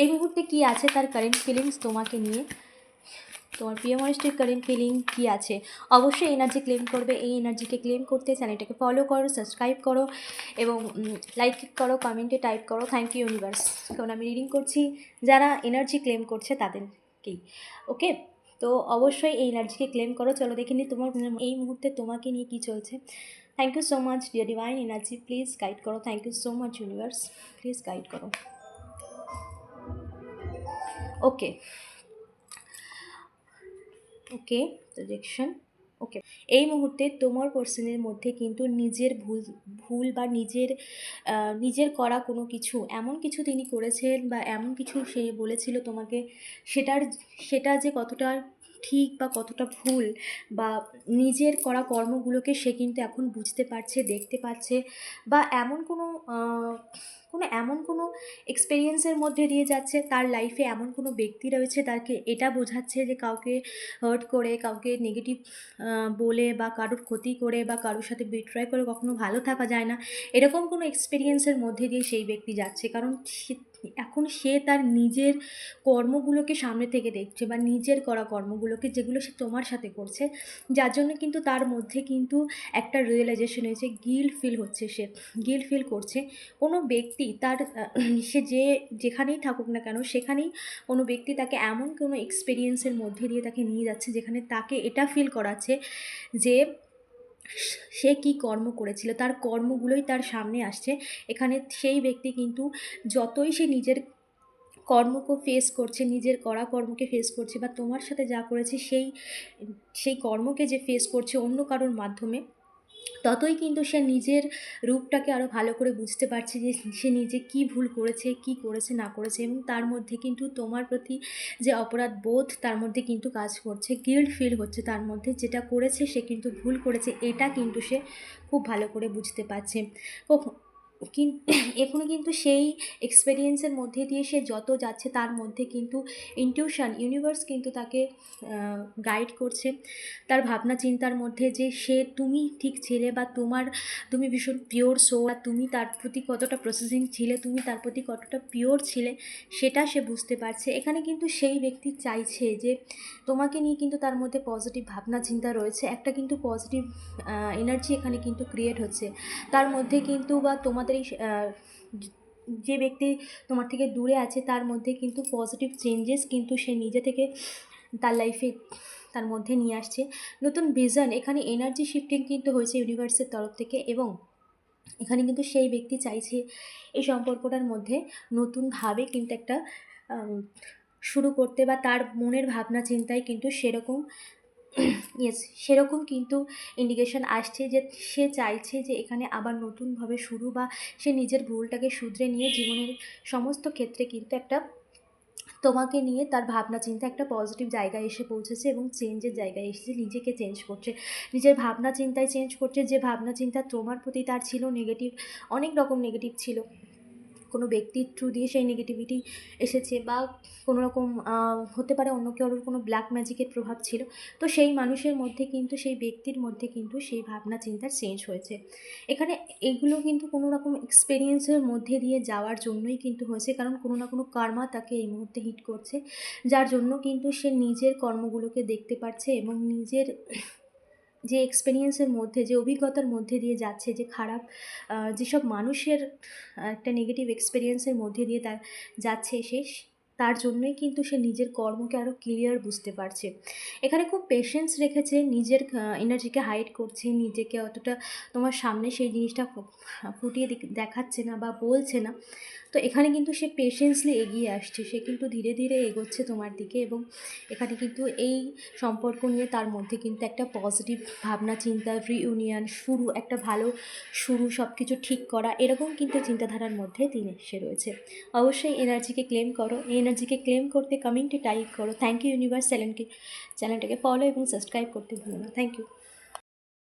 এই মুহূর্তে কি আছে তার কারেন্ট ফিলিংস তোমাকে নিয়ে, তোমার প্রিয় মানুষটির কারেন্ট ফিলিং কী আছে, অবশ্যই এনার্জি ক্লেম করবে। এই এনার্জিকে ক্লেম করতে চ্যানেলটাকে ফলো করো, সাবস্ক্রাইব করো এবং লাইক করো, কমেন্টে টাইপ করো থ্যাংক ইউ ইউনিভার্স, কারণ আমি রিডিং করছি যারা এনার্জি ক্লেম করছে তাদেরকেই। ওকে, তো অবশ্যই এই এনার্জিকে ক্লেম করো। চলো দেখে নিই তোমার এই মুহূর্তে তোমাকে নিয়ে কী চলছে। Thank you so much dear divine energy, please guide করো। Thank you so much universe, please guide করো। ওকে ওকে, প্রজেকশন। ওকে, এই মুহূর্তে তোমার পার্সনের মধ্যে কিন্তু নিজের ভুল বা নিজের করা কোনো কিছু, এমন কিছু তিনি করেছেন বা এমন কিছু সে বলেছিল তোমাকে, সেটা যে কতটা ঠিক বা কতটা ভুল, বা নিজের করা কর্মগুলোকে সে কিন্তু এখন বুঝতে পারছে, দেখতে পাচ্ছে, বা এমন কোনো এক্সপেরিয়েন্সের মধ্যে দিয়ে যাচ্ছে। তার লাইফে এমন কোনো ব্যক্তি রয়েছে তাকে এটা বোঝাচ্ছে যে কাউকে হার্ট করে, কাউকে নেগেটিভ বলে বা কারোর ক্ষতি করে বা কারোর সাথে বিট্রয় করে কখনো ভালো থাকা যায় না, এরকম কোনো এক্সপিরিয়েন্সের মধ্যে দিয়ে সেই ব্যক্তি যাচ্ছে। কারণ এখন সে তার নিজের কর্মগুলোকে সামনে থেকে দেখছে বা নিজের করা কর্মগুলোকে, যেগুলো সে তোমার সাথে করছে, যার জন্য কিন্তু তার মধ্যে কিন্তু একটা রিয়েলাইজেশন হয়েছে, সে গিল্ট ফিল করছে। কোনো ব্যক্তি তার সে যেখানেই থাকুক না কেন, সেখানেই কোনো ব্যক্তি তাকে এমন কোনো এক্সপিরিয়েন্সের মধ্যে দিয়ে তাকে নিয়ে যাচ্ছে যেখানে তাকে এটা ফিল করাচ্ছে যে সে কি কর্ম করেছিল, তার কর্মগুলোই তার সামনে আসছে। এখানে সেই ব্যক্তি কিন্তু যতই সে নিজের কর্মকে ফেস করছে, নিজের করা কর্মকে ফেস করছে, বা তোমার সাথে যা করেছে সেই কর্মকে যে ফেস করছে অন্য কারোর মাধ্যমে, ততই কিন্তু সে নিজের রূপটাকে আরও ভালো করে বুঝতে পারছে যে সে নিজে কী ভুল করেছে, কী করেছে না করেছে। এবং তার মধ্যে কিন্তু তোমার প্রতি যে অপরাধ বোধ তার মধ্যে কিন্তু কাজ করছে, গিল্ট ফিল হচ্ছে তার মধ্যে, যেটা করেছে সে কিন্তু ভুল করেছে, এটা কিন্তু সে খুব ভালো করে বুঝতে পারছে। এখনও কিন্তু সেই এক্সপেরিয়েন্সের মধ্যে দিয়ে সে যত যাচ্ছে তার মধ্যে কিন্তু ইনটিউশন, ইউনিভার্স কিন্তু তাকে গাইড করছে তার ভাবনা চিন্তার মধ্যে, যে তুমি ঠিক ছিলে বা তুমি ভীষণ পিওর সোল, আর তুমি তার প্রতি কতটা প্রসেসিং ছিলে, তুমি তার প্রতি কতটা পিওর ছিলে, সেটা সে বুঝতে পারছে। এখানে কিন্তু সেই ব্যক্তি চাইছে যে তোমাকে নিয়ে কিন্তু তার মধ্যে পজিটিভ ভাবনা চিন্তা রয়েছে, একটা কিন্তু পজিটিভ এনার্জি এখানে কিন্তু ক্রিয়েট হচ্ছে তার মধ্যে কিন্তু, বা তোমাদের এই যে ব্যক্তি তোমার থেকে দূরে আছে তার মধ্যে কিন্তু পজিটিভ চেঞ্জেস কিন্তু সে নিজে থেকে তার লাইফে তার মধ্যে নিয়ে আসছে। নতুন ভিশন, এখানে এনার্জি শিফটিং কিন্তু হয়েছে ইউনিভার্সের তরফ থেকে, এবং এখানে কিন্তু সেই ব্যক্তি চাইছে এই সম্পর্কটার মধ্যে নতুনভাবে কিন্তু একটা শুরু করতে, বা তার মনের ভাবনা চিন্তায় কিন্তু সেরকম কিন্তু ইন্ডিকেশন আসছে যে সে চাইছে যে এখানে আবার নতুনভাবে শুরু, বা সে নিজের ভুলটাকে শুধরে নিয়ে জীবনের সমস্ত ক্ষেত্রে কিন্তু একটা তোমাকে নিয়ে তার ভাবনা চিন্তা একটা পজিটিভ জায়গায় এসে পৌঁছেছে এবং চেঞ্জের জায়গায় এসেছে, নিজেকে চেঞ্জ করছে, নিজের ভাবনা চিন্তায় চেঞ্জ করছে। যে ভাবনা চিন্তা তোমার প্রতি তার ছিল নেগেটিভ, অনেক রকম নেগেটিভ ছিল, কোনো ব্যক্তির থ্রু দিয়ে সেই নেগেটিভিটি এসেছে, বা কোনো রকম হতে পারে অন্য কারোর কোনো ব্ল্যাক ম্যাজিকের প্রভাব ছিল, তো সেই মানুষের মধ্যে কিন্তু, সেই ব্যক্তির মধ্যে কিন্তু সেই ভাবনা চিন্তার চেঞ্জ হয়েছে। এখানে এগুলো কিন্তু কোনো রকম এক্সপেরিয়েন্সের মধ্যে দিয়ে যাওয়ার জন্যই কিন্তু হয়েছে, কারণ কোনো না কোনো কর্মা তাকে এই মুহূর্তে হিট করছে, যার জন্য কিন্তু সে নিজের কর্মগুলোকে দেখতে পাচ্ছে এবং নিজের যে এক্সপেরিয়েন্সের মধ্যে, যে অভিজ্ঞতার মধ্যে দিয়ে যাচ্ছে, যে খারাপ যেসব মানুষের একটা নেগেটিভ এক্সপেরিয়েন্সের মধ্যে দিয়ে তার যাচ্ছে তার জন্যই কিন্তু সে নিজের কর্মকে আরও ক্লিয়ার বুঝতে পারছে। এখানে খুব পেশেন্স রেখেছে, নিজের এনার্জিকে হাইড করছে, নিজেকে অতটা তোমার সামনে সেই জিনিসটা ফুটিয়ে দেখাচ্ছে না বা বলছে না। তো এখানে কিন্তু সে পেশেন্সলি এগিয়ে আসছে, সে কিন্তু ধীরে ধীরে এগোচ্ছে তোমার দিকে, এবং এখানে কিন্তু এই সম্পর্ক নিয়ে তার মধ্যে কিন্তু একটা পজিটিভ ভাবনা চিন্তা, রিইউনিয়ন, শুরু, একটা ভালো শুরু, সব কিছু ঠিক করা, এরকম কিন্তু চিন্তাধারার মধ্যে সে রয়েছে। অবশ্যই এনার্জিকে ক্লেম করো। এই এনার্জিকে ক্লেম করতে কমেন্টে টাইপ করো থ্যাংক ইউ ইউনিভার্স, চ্যানেলটাকে ফলো এবং সাবস্ক্রাইব করতে ভুলো না। Thank you.